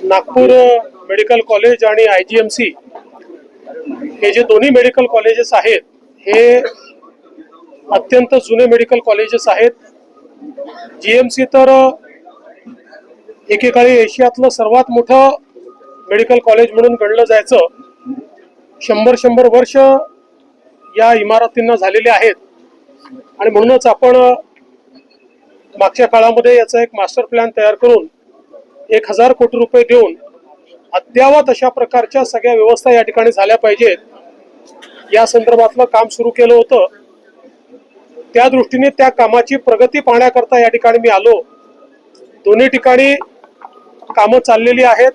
Nagpur medical college आणि IGMC हे जे दोन्ही मेडिकल कॉलेजेस आहेत हे अत्यंत जुने मेडिकल कॉलेजेस आहेत। GMC तर एकेकाळी एशियातलं सर्वात मोठं मेडिकल कॉलेज म्हणून गणलं जायचं। 100 वर्ष या इमारतींना झालेले आहेत आणि म्हणूनच आपण मागच्या काळामध्ये याचा एक मास्टर प्लॅन तयार करून 1000 कोटी रुपये देऊन अद्यावत अशा प्रकारच्या सगळ्या व्यवस्था या ठिकाणी झाल्या पाहिजेत या संदर्भातलं काम सुरू केलं होतं। त्या दृष्टीने त्या कामाची प्रगती पाहण्याकरता या ठिकाणी मी आलो। दोन्ही ठिकाणी कामं चाललेली आहेत,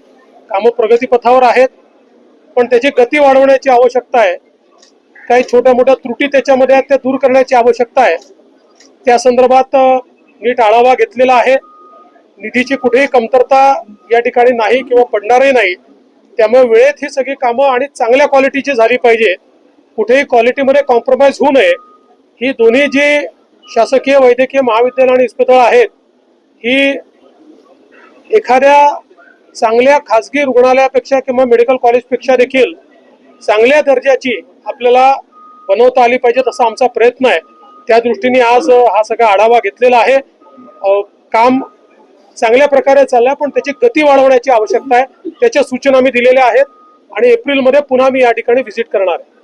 कामं प्रगतीपथावर आहेत, पण त्याची गती वाढवण्याची आवश्यकता आहे। काही छोट्या मोठ्या त्रुटी त्याच्यामध्ये आहेत त्या दूर करण्याची आवश्यकता आहे। त्या संदर्भात नीट आढावा घेतलेला आहे। निधीची कुठेही कमतरता या ठिकाणी नाही किंवा पडणारही नाही, त्यामुळे वेळेत ही सगळी कामं आणि चांगल्या क्वालिटीची झाली पाहिजे। कुठेही क्वालिटीमध्ये कॉम्प्रोमाइज होऊ नये। ही दोन्ही जी शासकीय वैद्यकीय महाविद्यालय आणि इस्पितळं आहेत ही एखाद्या चांगल्या खाजगी रुग्णालयापेक्षा किंवा मेडिकल कॉलेजपेक्षा देखील चांगल्या दर्जाची आपल्याला बनवता आली पाहिजेत असा आमचा प्रयत्न आहे। त्या दृष्टीने आज हा सगळा आढावा घेतलेला आहे। काम चांगल्या प्रकारे चाललंय, पण त्याची गती वाढवण्याची आवश्यकता आहे। त्याच्या सूचना मी दिलेल्या आहेत आणि एप्रिलमध्ये पुन्हा मी या ठिकाणी व्हिजिट करणार आहे।